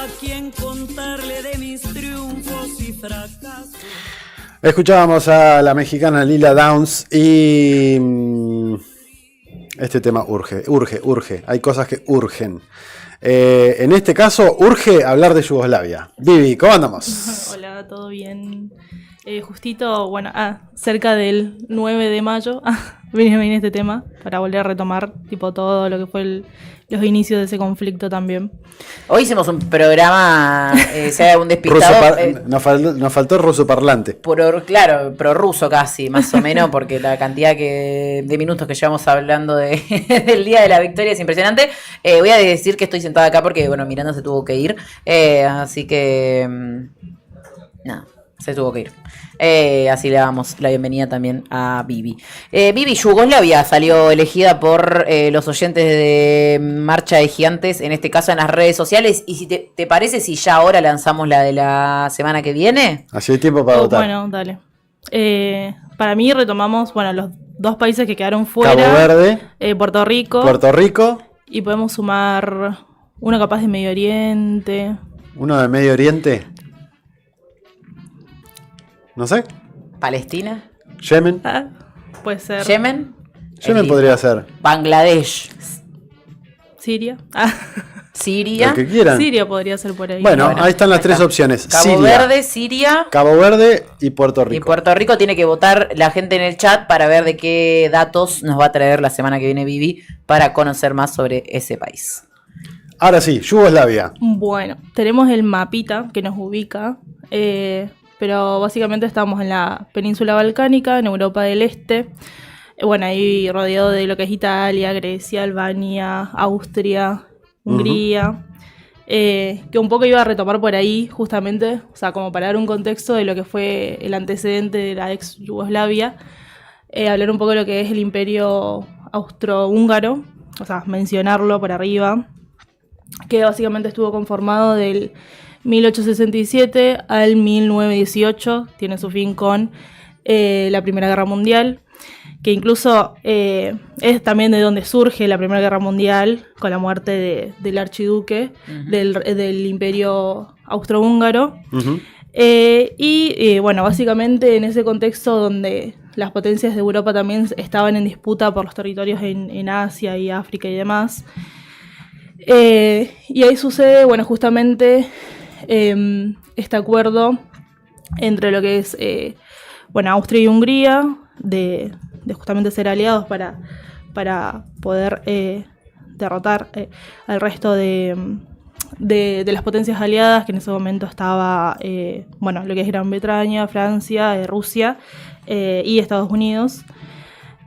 a quien contarle de mis triunfos y fracasos. Escuchábamos a la mexicana Lila Downs y este tema urge. Hay cosas que urgen. En este caso, urge hablar de Yugoslavia. Vivi, ¿cómo andamos? Hola, ¿todo bien? Justito, bueno, cerca del 9 de mayo viene este tema para volver a retomar tipo todo lo que fue los inicios de ese conflicto también. Hoy hicimos un programa, si hay algún despistado... Nos faltó ruso parlante. Claro, prorruso casi, más o menos, porque la cantidad de minutos que llevamos hablando del Día de la Victoria es impresionante. Voy a decir que estoy sentada acá porque, bueno, Miranda se tuvo que ir, así que... nada. Se tuvo que ir. Así le damos la bienvenida también a Vivi. Vivi, Yugoslavia salió elegida por los oyentes de Marcha de Gigantes, en este caso en las redes sociales. Y si te parece, si ya ahora lanzamos la de la semana que viene. Así hay tiempo para votar. Bueno, dale. Para mí retomamos, los dos países que quedaron fuera. Cabo Verde. Puerto Rico. Y podemos sumar uno capaz de Medio Oriente. ¿Uno de Medio Oriente? No sé. Palestina. Yemen. Puede ser. Yemen. Yemen podría ser. Bangladesh. Siria. Siria. Lo que quieran. Siria podría ser por ahí. Bueno, ahí están las tres opciones. Cabo Verde, Siria. Cabo Verde y Puerto Rico. Y Puerto Rico tiene que votar la gente en el chat para ver de qué datos nos va a traer la semana que viene Vivi para conocer más sobre ese país. Ahora sí, Yugoslavia. Bueno, tenemos el mapita que nos ubica. Pero básicamente estamos en la península balcánica, en Europa del Este. Ahí rodeado de lo que es Italia, Grecia, Albania, Austria, Hungría. Que un poco iba a retomar por ahí, justamente, o sea, como para dar un contexto de lo que fue el antecedente de la ex Yugoslavia. Hablar un poco de lo que es el imperio austrohúngaro, o sea, mencionarlo por arriba, que básicamente estuvo conformado del 1867 al 1918, tiene su fin con la Primera Guerra Mundial, que incluso es también de donde surge la Primera Guerra Mundial, con la muerte del archiduque del Imperio Austrohúngaro. Básicamente en ese contexto donde las potencias de Europa también estaban en disputa por los territorios en Asia y África y demás. Y ahí sucede, justamente este acuerdo entre lo que es Austria y Hungría de justamente ser aliados para poder derrotar al resto de las potencias aliadas, que en ese momento estaba lo que es Gran Bretaña, Francia, Rusia y Estados Unidos,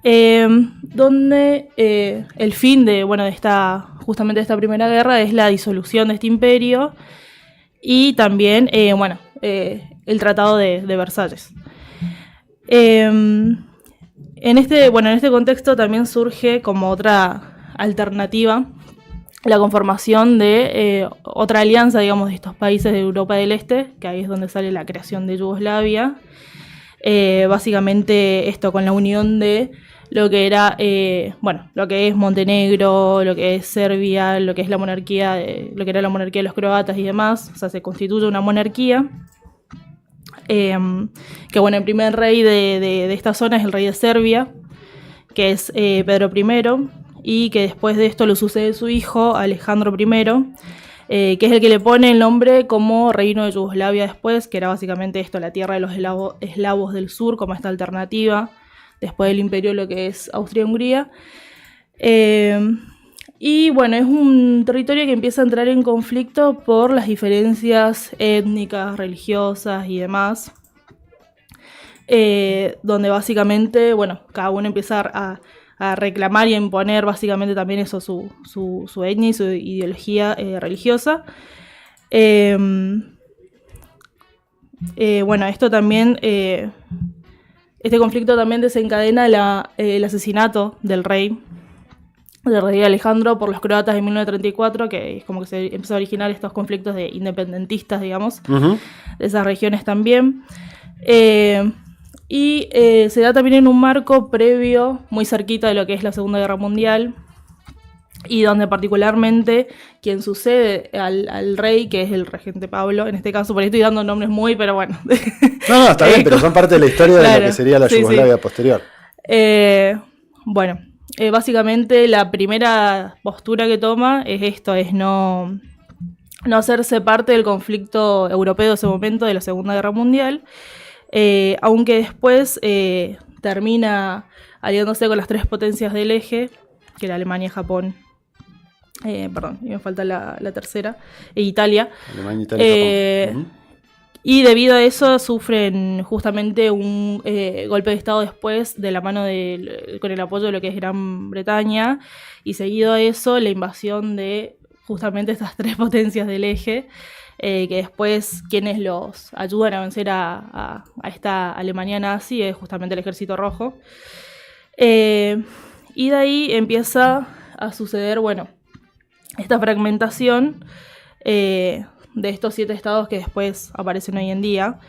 donde el fin de esta Primera Guerra es la disolución de este imperio y también el Tratado de Versalles. En este contexto también surge como otra alternativa la conformación de otra alianza, digamos, de estos países de Europa del Este, que ahí es donde sale la creación de Yugoslavia. Básicamente esto con la unión de lo que era, lo que es Montenegro, lo que es Serbia, lo que es la monarquía, lo que era la monarquía de los croatas y demás. O sea, se constituye una monarquía. El primer rey de esta zona es el rey de Serbia, que es Pedro I, y que después de esto lo sucede su hijo, Alejandro I, que es el que le pone el nombre como Reino de Yugoslavia después, que era básicamente esto, la tierra de los eslavos del sur, como esta alternativa, después del imperio, lo que es Austria-Hungría. Es un territorio que empieza a entrar en conflicto por las diferencias étnicas, religiosas y demás, donde básicamente, cada uno empieza a reclamar y a imponer básicamente también eso, su etnia y su ideología religiosa. Esto también... Este conflicto también desencadena el asesinato del rey Alejandro por los croatas en 1934, que es como que se empezó a originar estos conflictos de independentistas, digamos, de esas regiones también. Se da también en un marco previo, muy cerquita de lo que es la Segunda Guerra Mundial, y donde particularmente quien sucede al rey, que es el regente Pablo, en este caso, por ahí estoy dando nombres pero bueno. No, está bien, pero son parte de la historia de claro, lo que sería la Yugoslavia posterior. Bueno, básicamente la primera postura que toma es esto, es no hacerse parte del conflicto europeo de ese momento, de la Segunda Guerra Mundial, aunque después termina aliándose con las tres potencias del eje, que era Alemania, Japón, perdón, y me falta la tercera, Italia. Alemania, Italia, Japón. Y debido a eso sufren justamente un golpe de Estado después de la mano con el apoyo de lo que es Gran Bretaña, y seguido a eso la invasión de justamente estas tres potencias del eje, que después quienes los ayudan a vencer a esta Alemania nazi es justamente el Ejército Rojo. Y de ahí empieza a suceder, bueno, esta fragmentación de estos 7 estados que después aparecen hoy en día,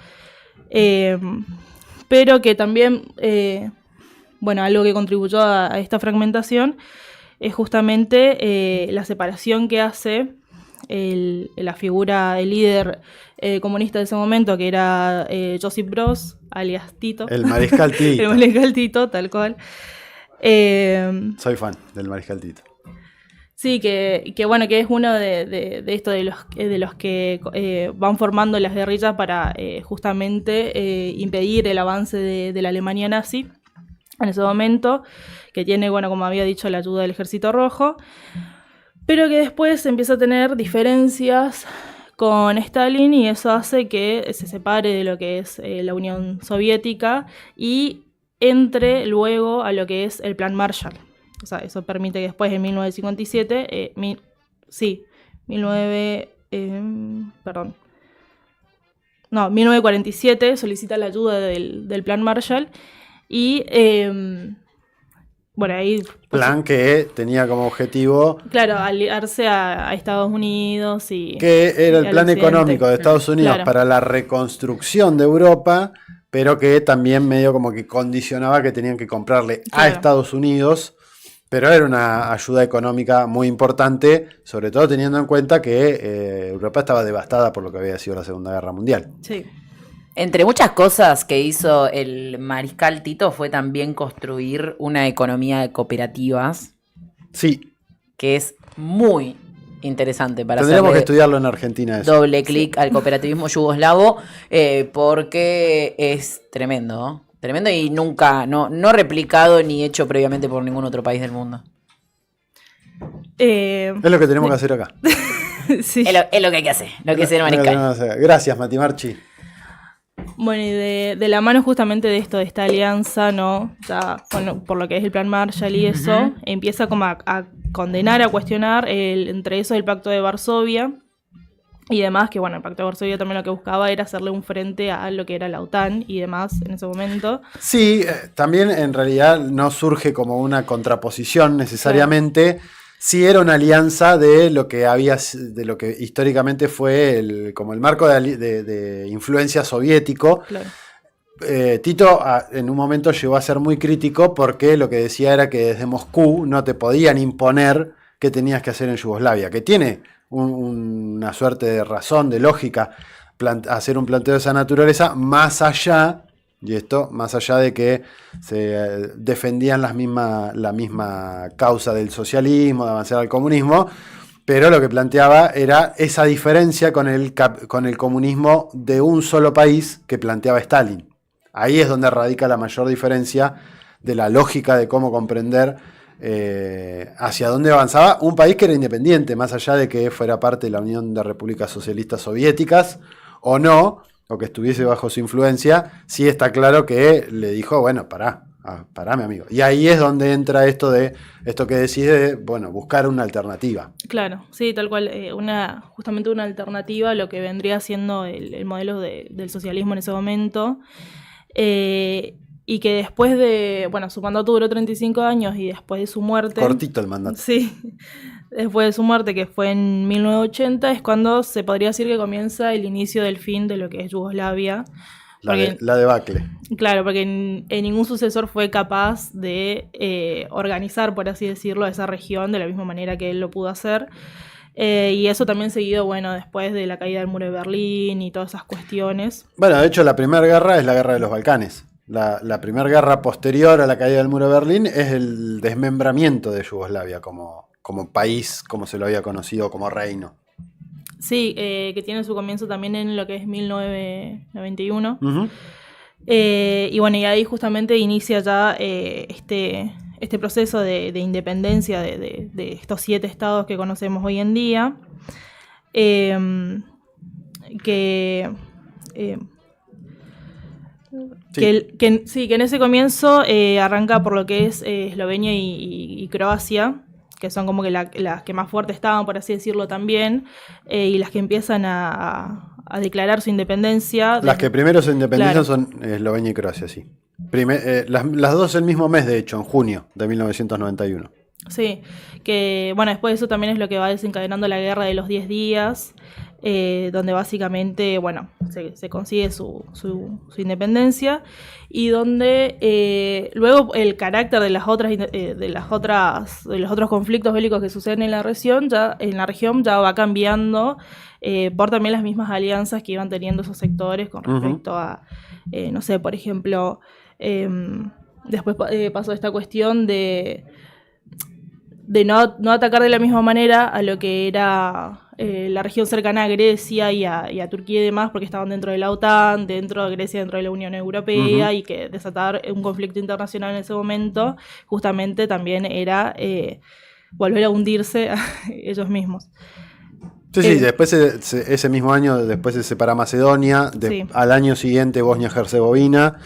pero que también, bueno, algo que contribuyó a esta fragmentación es justamente la separación que hace la figura del líder comunista de ese momento, que era Josip Broz, alias Tito. El Mariscal Tito. El Mariscal Tito, tal cual. Soy fan del Mariscal Tito. Sí, que bueno, que es uno de esto de los que van formando las guerrillas para justamente impedir el avance de la Alemania nazi en ese momento, que tiene, bueno, como había dicho, la ayuda del Ejército Rojo, pero que después empieza a tener diferencias con Stalin, y eso hace que se separe de lo que es la Unión Soviética y entre luego a lo que es el Plan Marshall. O sea, eso permite que después en 1957, 1947 solicita la ayuda del Plan Marshall y, bueno, ahí... Plan que tenía como objetivo... Claro, aliarse a Estados Unidos y... Que era el plan Occidente, económico de Estados Unidos, claro, para la reconstrucción de Europa, pero que también medio como que condicionaba que tenían que comprarle a claro, Estados Unidos. Pero era una ayuda económica muy importante, sobre todo teniendo en cuenta que Europa estaba devastada por lo que había sido la Segunda Guerra Mundial. sí. Entre muchas cosas que hizo el Mariscal Tito fue también construir una economía de cooperativas. Sí. Que es muy interesante para Tendríamos que hacerle estudiarlo en Argentina eso. doble clic al cooperativismo yugoslavo, porque es tremendo, ¿no? Tremendo y nunca, no replicado ni hecho previamente por ningún otro país del mundo. Es lo que tenemos que hacer acá. Sí. Es lo que hay que hacer, lo que es el Mariscal. Gracias, Mati Marchi. Bueno, y de la mano justamente de esto, de esta alianza, ¿no? Ya por lo que es el Plan Marshall y eso, empieza como a condenar, a cuestionar entre eso el Pacto de Varsovia y demás, que bueno, el Pacto de Varsovia también lo que buscaba era hacerle un frente a lo que era la OTAN y demás en ese momento. Sí, también en realidad no surge como una contraposición necesariamente. Claro. Sí era una alianza de lo que históricamente fue como el marco de influencia soviético. Claro. Tito en un momento llegó a ser muy crítico porque lo que decía era que desde Moscú no te podían imponer qué tenías que hacer en Yugoslavia, que tiene una suerte de razón, de lógica, hacer un planteo de esa naturaleza, más allá de que se defendían la misma causa del socialismo, de avanzar al comunismo, pero lo que planteaba era esa diferencia con el comunismo de un solo país que planteaba Stalin. Ahí es donde radica la mayor diferencia de la lógica de cómo comprender hacia dónde avanzaba un país que era independiente, más allá de que fuera parte de la Unión de Repúblicas Socialistas Soviéticas o no, o que estuviese bajo su influencia. Sí está claro que le dijo, bueno, pará mi amigo. Y ahí es donde entra esto que decís de, bueno, buscar una alternativa. Claro, sí, tal cual, justamente una alternativa a lo que vendría siendo el modelo del socialismo en ese momento. Y que después de, bueno, su mandato duró 35 años y después de su muerte... Cortito el mandato. Sí, después de su muerte, que fue en 1980, es cuando se podría decir que comienza el inicio del fin de lo que es Yugoslavia, La debacle. Claro, porque ningún sucesor fue capaz de organizar, por así decirlo, esa región de la misma manera que él lo pudo hacer. Y eso también seguido, bueno, después de la caída del muro de Berlín y todas esas cuestiones. Bueno, de hecho, la primera guerra es la guerra de los Balcanes. La primera guerra posterior a la caída del muro de Berlín es el desmembramiento de Yugoslavia como país, como se lo había conocido, como reino. Sí, que tiene su comienzo también en lo que es 1991. Uh-huh. Y bueno, y ahí justamente inicia ya este proceso de independencia de estos 7 estados que conocemos hoy en día. Que en ese comienzo arranca por lo que es Eslovenia y Croacia, que son como que las que más fuertes estaban, por así decirlo, también, y las que empiezan a declarar su independencia. Las que primero se independizan, claro, son Eslovenia y Croacia, sí. Las dos el mismo mes, de hecho, en junio de 1991. Sí, que bueno, después de eso también es lo que va desencadenando la guerra de los 10 días, donde básicamente, bueno, se consigue su independencia, y donde luego el carácter de los otros conflictos bélicos que suceden en la región ya va cambiando por también las mismas alianzas que iban teniendo esos sectores con respecto a, no sé, por ejemplo, después pasó esta cuestión de no atacar de la misma manera a lo que era la región cercana a Grecia y a Turquía y demás, porque estaban dentro de la OTAN, dentro de Grecia, dentro de la Unión Europea, y que desatar un conflicto internacional en ese momento justamente también era volver a hundirse a ellos mismos. Sí, después ese mismo año después se separa Macedonia, Sí. Al año siguiente Bosnia-Herzegovina,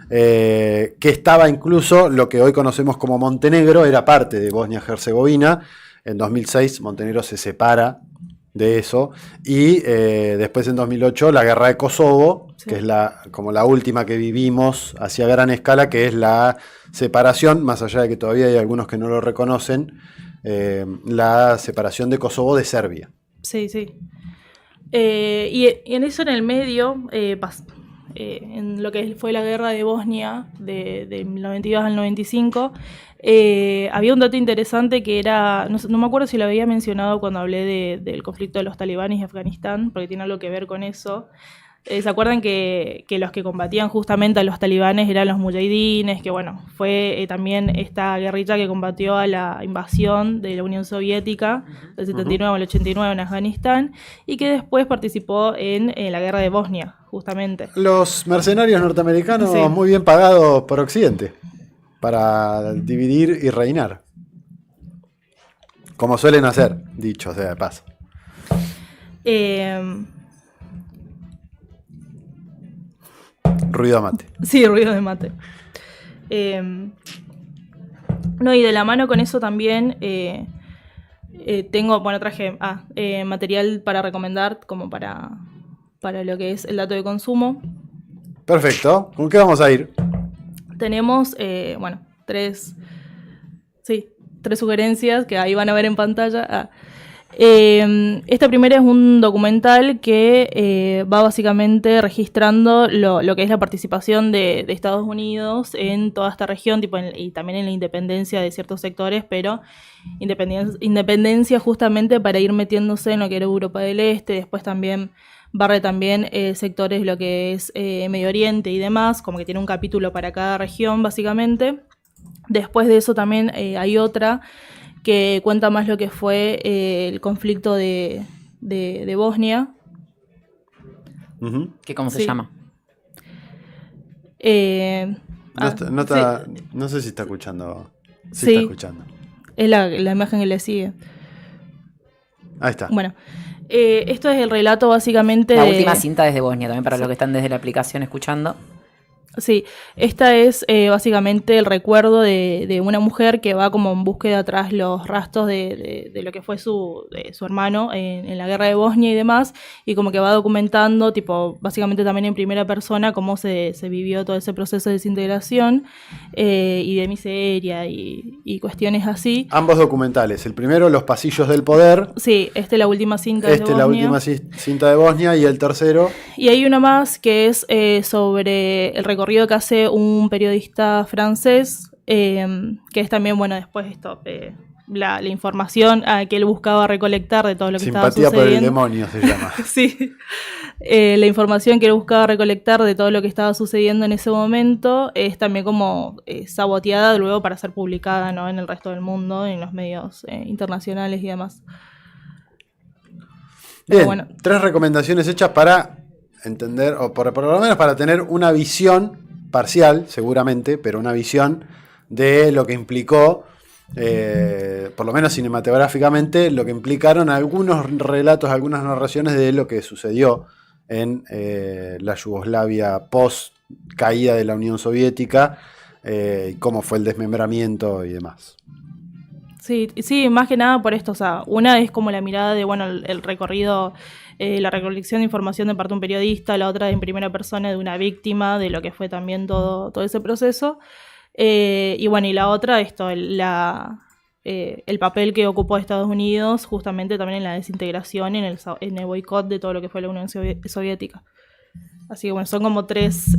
que estaba incluso lo que hoy conocemos como Montenegro, era parte de Bosnia-Herzegovina. En 2006 Montenegro se separa de eso, y después en 2008 la guerra de Kosovo, Sí. que es como la última que vivimos así a gran escala, que es la separación, más allá de que todavía hay algunos que no lo reconocen, la separación de Kosovo de Serbia. Sí, sí. Y en eso, en el medio, en lo que fue la guerra de Bosnia, del 92 al 95, había un dato interesante que era, no me acuerdo si lo había mencionado cuando hablé del conflicto de los talibanes y Afganistán, porque tiene algo que ver con eso. ¿Se acuerdan que los que combatían justamente a los talibanes eran los mujahidines? Que bueno, fue también esta guerrilla que combatió a la invasión de la Unión Soviética del 79 al 89 en Afganistán, y que después participó en la guerra de Bosnia, justamente. Los mercenarios norteamericanos, Sí. muy bien pagados por Occidente para dividir y reinar, como suelen hacer, dicho sea de paso. Ruido mate. Sí, ruido de mate. No, y de la mano con eso también traje material para recomendar, como para lo que es el dato de consumo. Perfecto. ¿Con qué vamos a ir? Tenemos, tres sugerencias que ahí van a ver en pantalla. Esta primera es un documental que va básicamente registrando lo que es la participación de Estados Unidos en toda esta región, y también en la independencia de ciertos sectores, pero independencia justamente para ir metiéndose en lo que era Europa del Este. Después también barre sectores, lo que es Medio Oriente y demás, como que tiene un capítulo para cada región básicamente. Después de eso también hay otra que cuenta más lo que fue el conflicto de Bosnia. Uh-huh. ¿Cómo se Sí. llama? No sé si está escuchando. Sí, Sí. está escuchando. Es la imagen que le sigue. Ahí está. Bueno, esto es el relato básicamente La de... última cinta desde Bosnia, también para Sí. los que están desde la aplicación escuchando. Sí, esta es básicamente el recuerdo de una mujer que va como en búsqueda tras los rastros de lo que fue su hermano en la guerra de Bosnia y demás, y como que va documentando, básicamente también en primera persona, cómo se vivió todo ese proceso de desintegración y de miseria y cuestiones así. Ambos documentales. El primero, Los pasillos del poder. Sí, esta es la última cinta de La Bosnia. última cinta de Bosnia. Y el tercero, Y hay una más que es sobre el recorrido que hace un periodista francés, que es también, bueno, después esto, la información que él buscaba recolectar de todo lo que estaba Simpatía por el sucediendo. demonio se llama. Sí. La información que él buscaba recolectar de todo lo que estaba sucediendo en ese momento es también como saboteada luego para ser publicada, ¿no?, en el resto del mundo, en los medios internacionales y demás. Bien, Bueno. 3 recomendaciones hechas para entender, o por lo menos para tener una visión parcial, seguramente, pero una visión de lo que implicó, por lo menos cinematográficamente, lo que implicaron algunos relatos, algunas narraciones de lo que sucedió en la Yugoslavia post caída de la Unión Soviética, cómo fue el desmembramiento y demás. Sí, más que nada por esto, o sea, una es como la mirada de, bueno, el recorrido, la recolección de información de parte de un periodista, la otra en primera persona de una víctima, de lo que fue también todo ese proceso, y bueno, y la otra, esto, el papel que ocupó Estados Unidos justamente también en la desintegración, en el boicot de todo lo que fue la Unión Soviética. Así que bueno, son como 3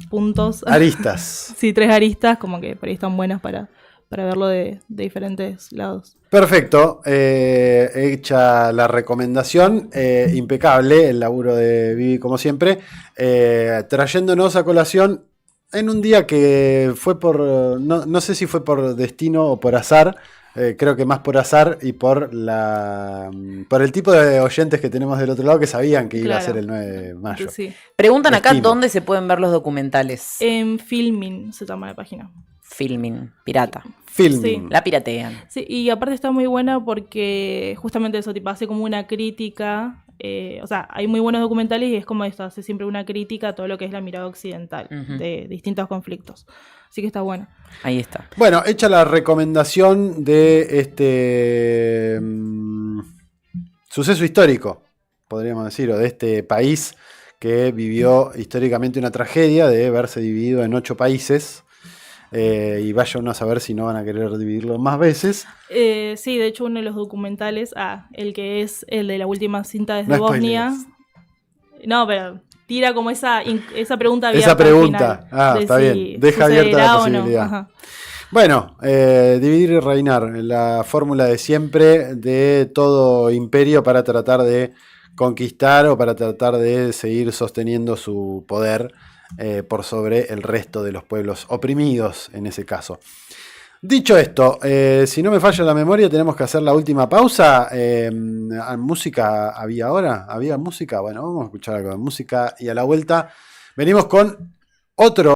puntos. Aristas. Sí, 3 aristas, como que por ahí están buenas para verlo de diferentes lados. Perfecto, hecha la recomendación, impecable el laburo de Vivi como siempre, trayéndonos a colación en un día que fue no sé si fue por destino o por azar, creo que más por azar y por el tipo de oyentes que tenemos del otro lado que sabían que iba a ser el 9 de mayo. Sí. Preguntan acá Estimo. dónde se pueden ver los documentales. En Filmin se llama la página. Filming, pirata. Filming. Sí. La piratean. Sí, y aparte está muy buena porque justamente eso, tipo, hace como una crítica, o sea, hay muy buenos documentales y es como esto, hace siempre una crítica a todo lo que es la mirada occidental de distintos conflictos. Así que está bueno. Ahí está. Bueno, hecha la recomendación de este suceso histórico, podríamos decir, o de este país que vivió históricamente una tragedia de verse dividido en 8 países. Y vaya uno a saber si no van a querer dividirlo más veces. Sí, de hecho uno de los documentales, el que es el de la última cinta desde No Bosnia. spoilers. No, pero tira como esa pregunta abierta. Esa pregunta, al final, está si bien, deja abierta la sucederá o no. posibilidad. Ajá. Bueno, dividir y reinar, la fórmula de siempre de todo imperio para tratar de conquistar o para tratar de seguir sosteniendo su poder por sobre el resto de los pueblos oprimidos en ese caso. Dicho esto, si no me falla la memoria, tenemos que hacer la última pausa. ¿Música había ahora? ¿Había música? Bueno, vamos a escuchar algo de música y a la vuelta venimos con otro